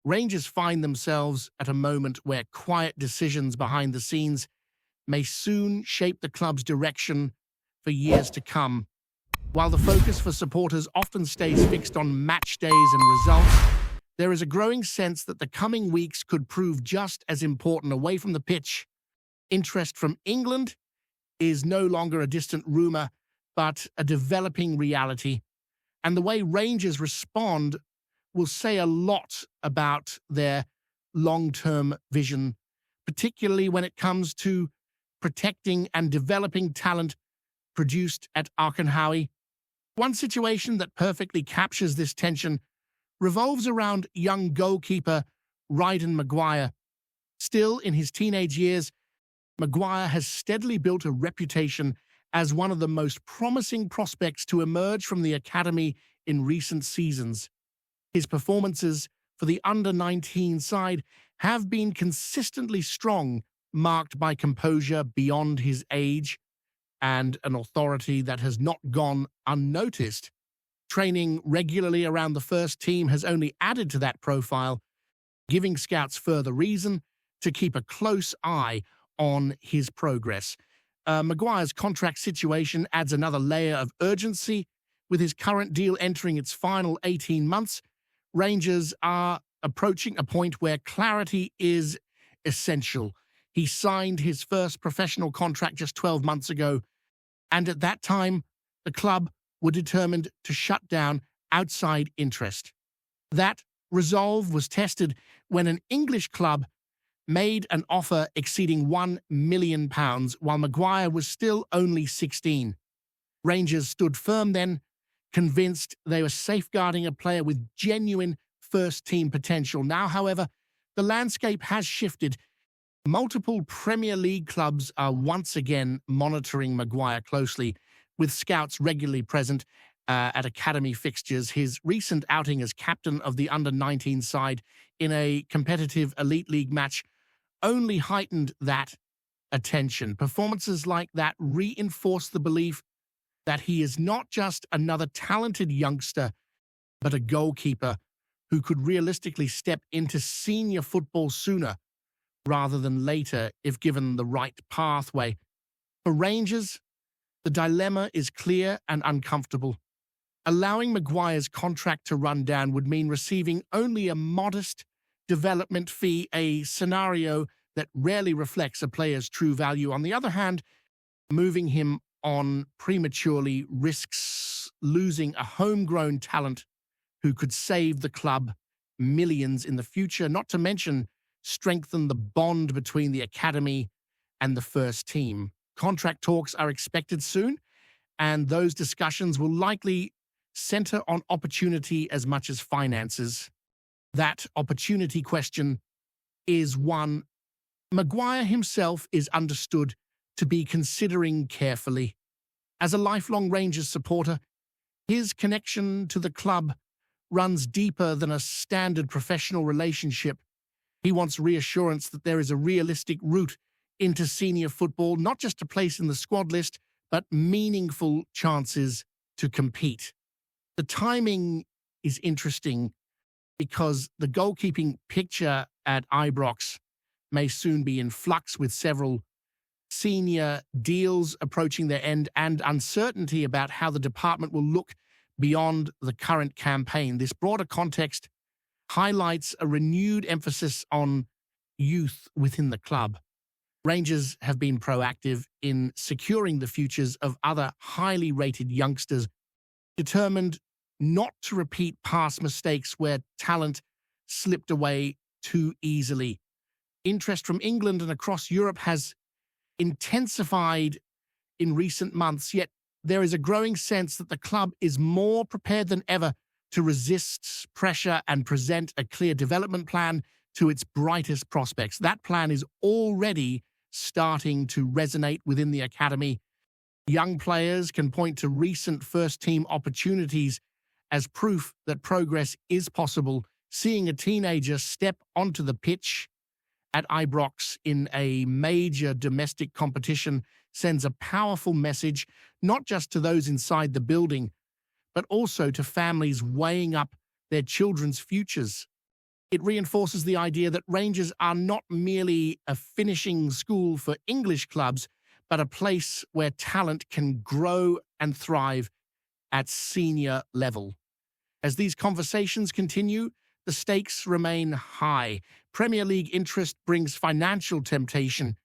Rangers find themselves at a moment where quiet decisions behind the scenes may soon shape the club's direction for years to come. While the focus for supporters often stays fixed on match days and results, there is a growing sense that the coming weeks could prove just as important away from the pitch. Interest from England is no longer a distant rumour, but a developing reality. And the way Rangers respond will say a lot about their long-term vision, particularly when it comes to protecting and developing talent produced at Arkenhowie. One situation that perfectly captures this tension revolves around young goalkeeper Ryden Maguire. Still in his teenage years, Maguire has steadily built a reputation as one of the most promising prospects to emerge from the academy in recent seasons. His performances for the under-19 side have been consistently strong, marked by composure beyond his age and an authority that has not gone unnoticed. Training regularly around the first team has only added to that profile, giving scouts further reason to keep a close eye on his progress. Maguire's contract situation adds another layer of urgency. With his current deal entering its final 18 months, Rangers are approaching a point where clarity is essential. He signed his first professional contract just 12 months ago, and at that time, the club were determined to shut down outside interest. That resolve was tested when an English club made an offer exceeding £1 million, while Maguire was still only 16. Rangers stood firm then, convinced they were safeguarding a player with genuine first-team potential. Now, however, the landscape has shifted. Multiple Premier League clubs are once again monitoring Maguire closely, with scouts regularly present at academy fixtures. His recent outing as captain of the under-19 side in a competitive Elite League match only heightened that attention. Performances like that reinforce the belief that he is not just another talented youngster, but a goalkeeper who could realistically step into senior football sooner rather than later if given the right pathway. For Rangers, the dilemma is clear and uncomfortable. Allowing Maguire's contract to run down would mean receiving only a modest development fee, a scenario that rarely reflects a player's true value. On the other hand, moving him on prematurely risks losing a homegrown talent who could save the club millions in the future, not to mention strengthen the bond between the academy and the first team. Contract talks are expected soon, and those discussions will likely center on opportunity as much as finances. That opportunity question is one Maguire himself is understood to be considering carefully. As a lifelong Rangers supporter, his connection to the club runs deeper than a standard professional relationship. He wants reassurance that there is a realistic route into senior football, not just a place in the squad list, but meaningful chances to compete. The timing is interesting because the goalkeeping picture at Ibrox may soon be in flux, with several senior deals approaching their end and uncertainty about how the department will look beyond the current campaign. This broader context highlights a renewed emphasis on youth within the club. Rangers have been proactive in securing the futures of other highly rated youngsters, determined not to repeat past mistakes where talent slipped away too easily. Interest from England and across Europe has intensified in recent months, yet there is a growing sense that the club is more prepared than ever to resist pressure and present a clear development plan to its brightest prospects. That plan is already starting to resonate within the academy. Young players can point to recent first-team opportunities as proof that progress is possible. Seeing a teenager step onto the pitch at Ibrox in a major domestic competition sends a powerful message, not just to those inside the building, but also to families weighing up their children's futures. It reinforces the idea that Rangers are not merely a finishing school for English clubs, but a place where talent can grow and thrive at senior level. As these conversations continue, the stakes remain high. Premier League interest brings financial temptation,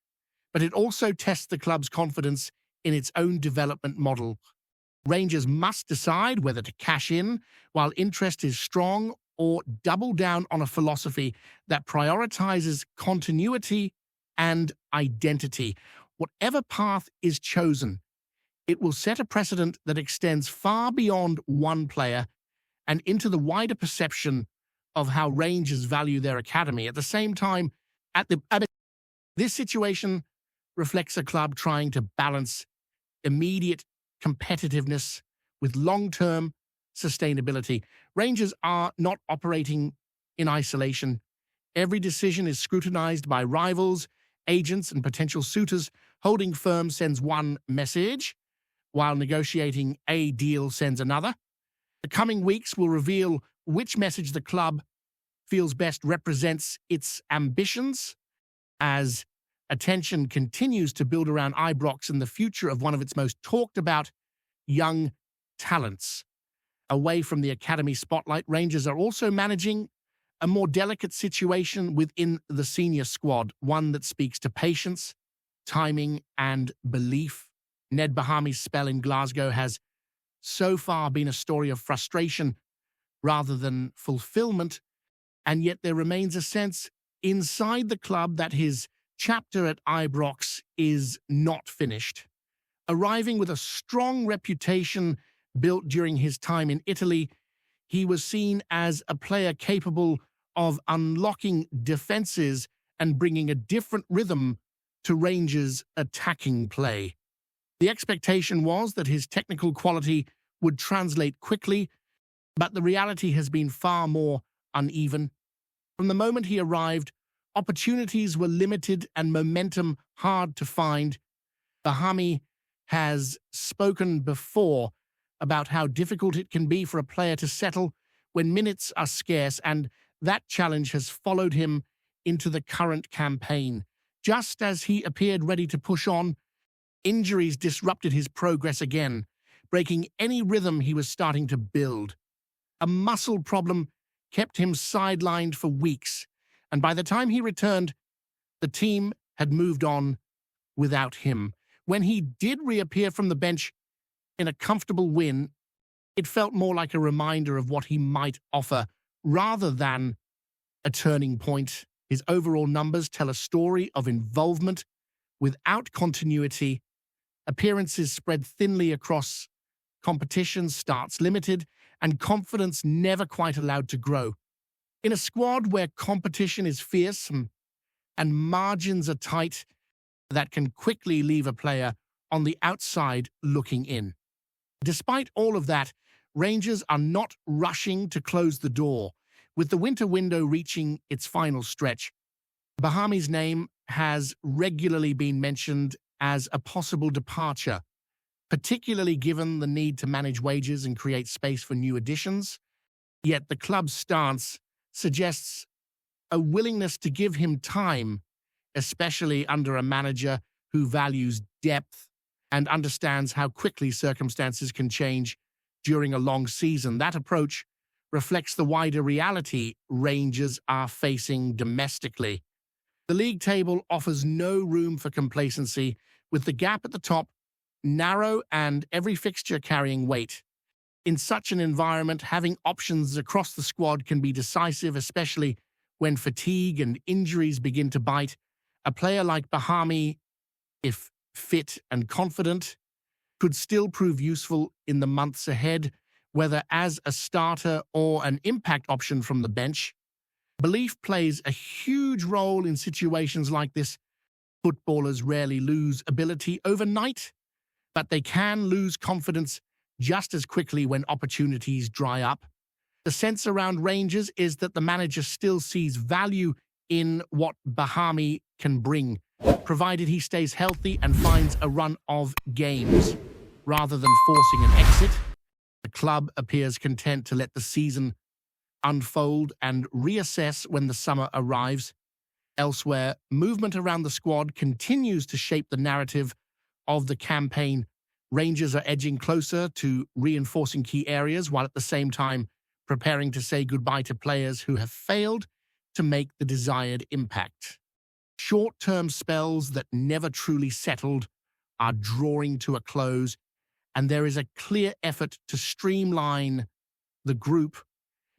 but it also tests the club's confidence in its own development model. Rangers must decide whether to cash in while interest is strong or double down on a philosophy that prioritizes continuity and identity. Whatever path is chosen, it will set a precedent that extends far beyond one player and into the wider perception of how Rangers value their academy. At the same time, this situation reflects a club trying to balance immediate competitiveness with long-term sustainability. Rangers are not operating in isolation. Every decision is scrutinized by rivals, agents, and potential suitors. Holding firm sends one message, while negotiating a deal sends another. The coming weeks will reveal which message the club feels best represents its ambitions as attention continues to build around Ibrox and the future of one of its most talked about young talents. Away from the academy spotlight, Rangers are also managing a more delicate situation within the senior squad, one that speaks to patience, timing, and belief. Ned Bahami's spell in Glasgow has so far been a story of frustration rather than fulfillment, and yet there remains a sense inside the club that his chapter at Ibrox is not finished. Arriving with a strong reputation built during his time in Italy, he was seen as a player capable of unlocking defenses and bringing a different rhythm to Rangers' attacking play. The expectation was that his technical quality would translate quickly, but the reality has been far more uneven. From the moment he arrived, opportunities were limited and momentum hard to find. Bahami has spoken before about how difficult it can be for a player to settle when minutes are scarce, and that challenge has followed him into the current campaign. Just as he appeared ready to push on, injuries disrupted his progress again, breaking any rhythm he was starting to build. A muscle problem kept him sidelined for weeks, and by the time he returned, the team had moved on without him. When he did reappear from the bench in a comfortable win, it felt more like a reminder of what he might offer rather than a turning point. His overall numbers tell a story of involvement without continuity, appearances spread thinly across competitions, starts limited, and confidence never quite allowed to grow. In a squad where competition is fierce and margins are tight, that can quickly leave a player on the outside looking in. Despite all of that, Rangers are not rushing to close the door. With the winter window reaching its final stretch, Bahami's name has regularly been mentioned as a possible departure, particularly given the need to manage wages and create space for new additions. Yet the club's stance suggests a willingness to give him time, especially under a manager who values depth and understands how quickly circumstances can change during a long season. That approach reflects the wider reality Rangers are facing domestically. The league table offers no room for complacency, with the gap at the top narrow and every fixture carrying weight. In such an environment, having options across the squad can be decisive, especially when fatigue and injuries begin to bite. A player like Bahami, if fit and confident, could still prove useful in the months ahead, whether as a starter or an impact option from the bench. Belief plays a huge role in situations like this. Footballers rarely lose ability overnight, but they can lose confidence just as quickly when opportunities dry up. The sense around Rangers is that the manager still sees value in what Bahami can bring, provided he stays healthy and finds a run of games. Rather than forcing an exit, the club appears content to let the season unfold and reassess when the summer arrives. Elsewhere, movement around the squad continues to shape the narrative of the campaign. Rangers are edging closer to reinforcing key areas while at the same time preparing to say goodbye to players who have failed to make the desired impact. Short-term spells that never truly settled are drawing to a close, and there is a clear effort to streamline the group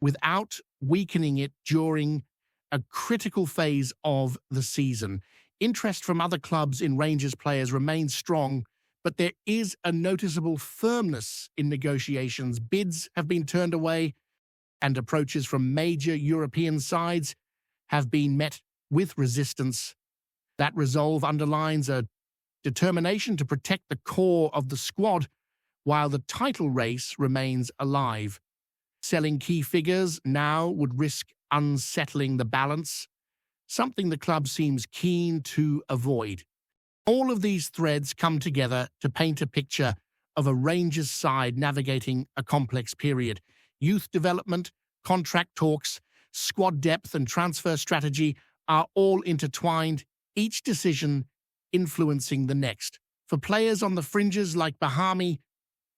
without weakening it during a critical phase of the season. Interest from other clubs in Rangers players remains strong, but there is a noticeable firmness in negotiations. Bids have been turned away, and approaches from major European sides have been met with resistance. That resolve underlines a determination to protect the core of the squad while the title race remains alive. Selling key figures now would risk unsettling the balance, something the club seems keen to avoid. All of these threads come together to paint a picture of a Rangers side navigating a complex period. Youth development, contract talks, squad depth and transfer strategy are all intertwined, each decision influencing the next. For players on the fringes like Bahami,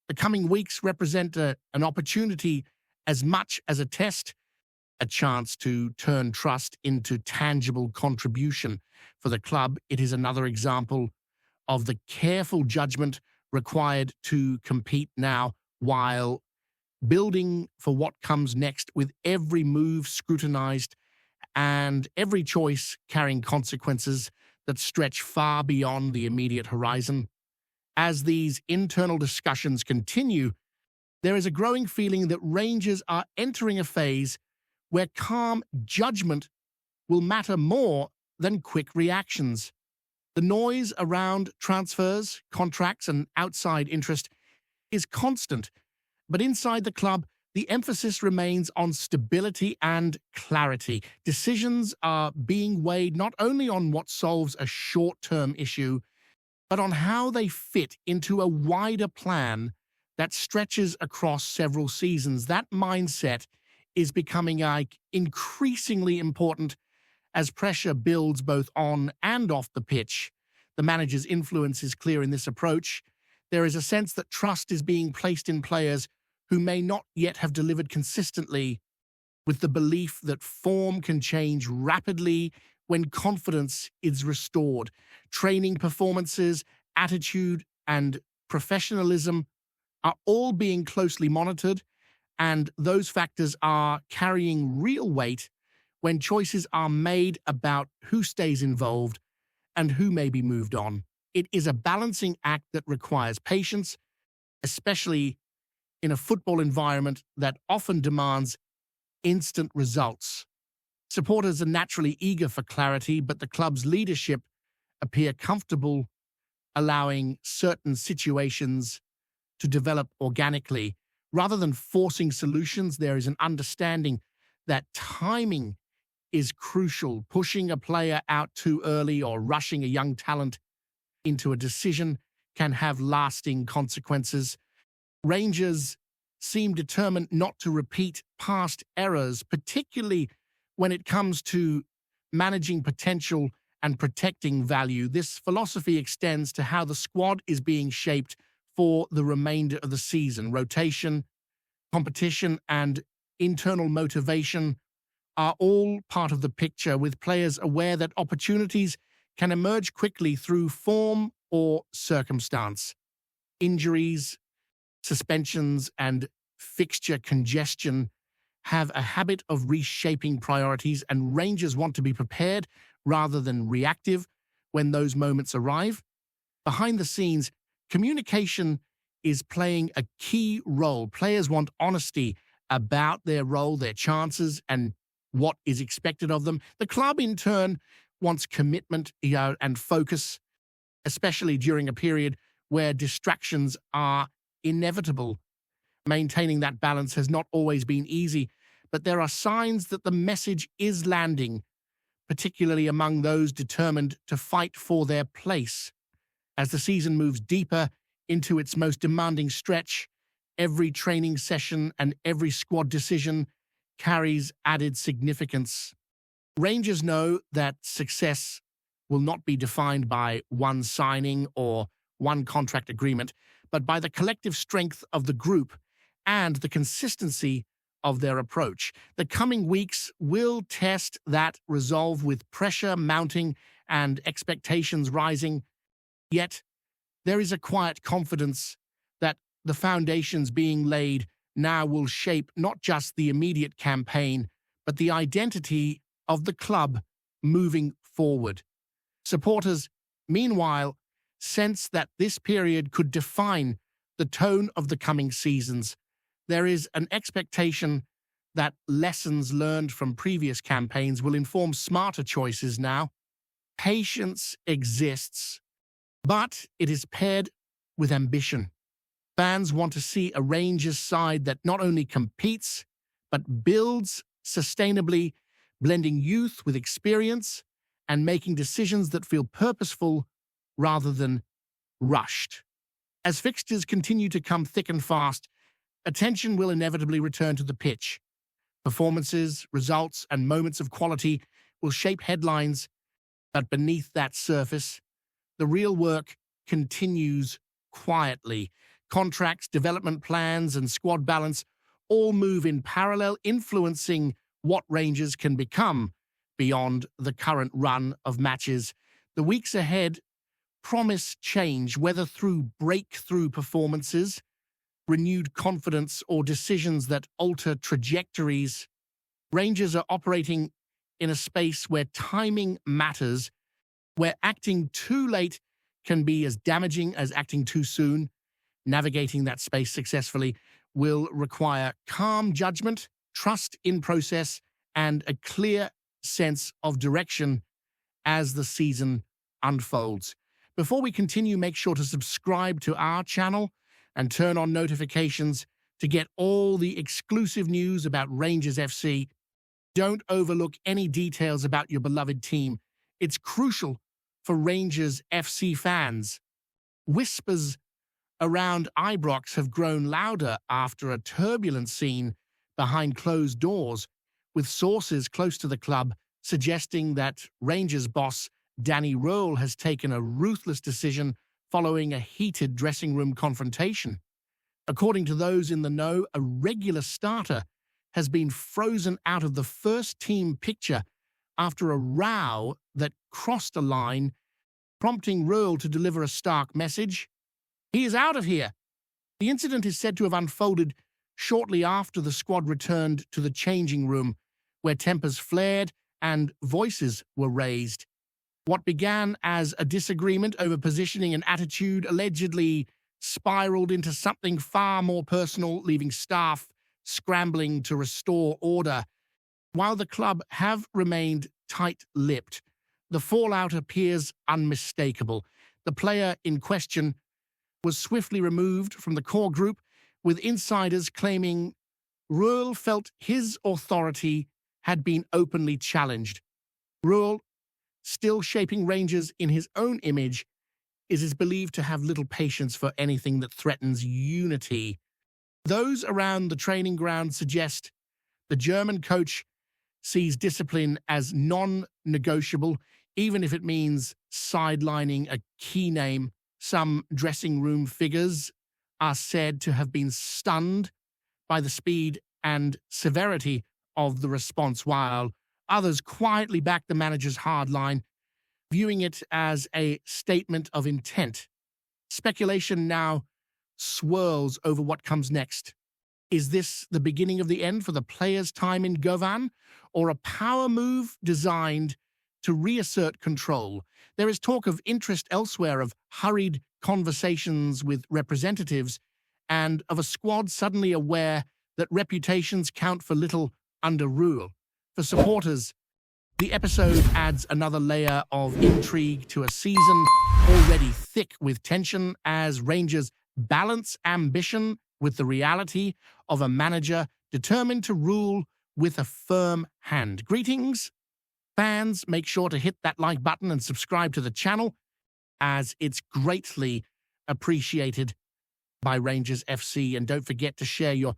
the coming weeks represent an opportunity as much as a test, a chance to turn trust into tangible contribution. For the club, it is another example of the careful judgment required to compete now while building for what comes next, with every move scrutinized and every choice carrying consequences that stretch far beyond the immediate horizon. As these internal discussions continue, there is a growing feeling that Rangers are entering a phase where calm judgment will matter more than quick reactions. The noise around transfers, contracts, and outside interest is constant, but inside the club, the emphasis remains on stability and clarity. Decisions are being weighed not only on what solves a short-term issue, but on how they fit into a wider plan that stretches across several seasons. That mindset is becoming increasingly important as pressure builds both on and off the pitch. The manager's influence is clear in this approach. There is a sense that trust is being placed in players who may not yet have delivered consistently, with the belief that form can change rapidly when confidence is restored. Training performances, attitude, and professionalism are all being closely monitored, and those factors are carrying real weight when choices are made about who stays involved and who may be moved on. It is a balancing act that requires patience, especially in a football environment that often demands instant results. Supporters are naturally eager for clarity, but the club's leadership appear comfortable allowing certain situations to develop organically. Rather than forcing solutions, there is an understanding that timing is crucial. Pushing a player out too early or rushing a young talent into a decision can have lasting consequences. Rangers seem determined not to repeat past errors, particularly when it comes to managing potential and protecting value. This philosophy extends to how the squad is being shaped for the remainder of the season. Rotation, competition, and internal motivation are all part of the picture, with players aware that opportunities can emerge quickly through form or circumstance. Injuries, suspensions, and fixture congestion have a habit of reshaping priorities, and Rangers want to be prepared rather than reactive when those moments arrive. Behind the scenes, communication is playing a key role. Players want honesty about their role, their chances, and what is expected of them. The club, in turn, wants commitment and focus, especially during a period where distractions are inevitable. Maintaining that balance has not always been easy, but there are signs that the message is landing, particularly among those determined to fight for their place. As the season moves deeper into its most demanding stretch, every training session and every squad decision carries added significance. Rangers know that success will not be defined by one signing or one contract agreement, but by the collective strength of the group and the consistency of their approach. The coming weeks will test that resolve with pressure mounting and expectations rising. Yet, there is a quiet confidence that the foundations being laid now will shape not just the immediate campaign, but the identity of the club moving forward. Supporters, meanwhile, sense that this period could define the tone of the coming seasons. There is an expectation that lessons learned from previous campaigns will inform smarter choices now. Patience exists, but it is paired with ambition. Fans want to see a Rangers side that not only competes, but builds sustainably, blending youth with experience and making decisions that feel purposeful rather than rushed. As fixtures continue to come thick and fast, attention will inevitably return to the pitch. Performances, results, and moments of quality will shape headlines, but beneath that surface, the real work continues quietly. Contracts, development plans, and squad balance all move in parallel, influencing what Rangers can become beyond the current run of matches. The weeks ahead promise change, whether through breakthrough performances, renewed confidence, or decisions that alter trajectories. Rangers are operating in a space where timing matters, where acting too late can be as damaging as acting too soon. Navigating that space successfully will require calm judgment, trust in process, and a clear sense of direction as the season unfolds. Before we continue, make sure to subscribe to our channel and turn on notifications to get all the exclusive news about Rangers FC. Don't overlook any details about your beloved team. It's crucial for Rangers FC fans. Whispers around Ibrox have grown louder after a turbulent scene behind closed doors, with sources close to the club suggesting that Rangers boss Danny ROHL has taken a ruthless decision following a heated dressing room confrontation. According to those in the know, a regular starter has been frozen out of the first team picture after a row that crossed a line, prompting ROHL to deliver a stark message. He is out of here. The incident is said to have unfolded shortly after the squad returned to the changing room, where tempers flared and voices were raised. What began as a disagreement over positioning and attitude allegedly spiraled into something far more personal, leaving staff scrambling to restore order. While the club have remained tight-lipped, the fallout appears unmistakable. The player in question was swiftly removed from the core group, with insiders claiming ROHL felt his authority had been openly challenged. ROHL, still shaping Rangers in his own image, is believed to have little patience for anything that threatens unity. Those around the training ground suggest the German coach sees discipline as non-negotiable, even if it means sidelining a key name. Some dressing room figures are said to have been stunned by the speed and severity of the response, while others quietly back the manager's hard line, viewing it as a statement of intent. Speculation now swirls over what comes next. Is this the beginning of the end for the player's time in Govan, or a power move designed to reassert control? There is talk of interest elsewhere, of hurried conversations with representatives, and of a squad suddenly aware that reputations count for little under ROHL. For supporters, the episode adds another layer of intrigue to a season already thick with tension, as Rangers balance ambition with the reality of a manager determined to rule with a firm hand. Greetings, fans. Make sure to hit that like button and subscribe to the channel, as it's greatly appreciated by Rangers FC. And don't forget to share your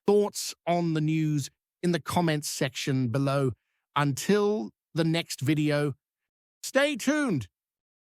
thoughts on the news in the comments section below. Until the next video, stay tuned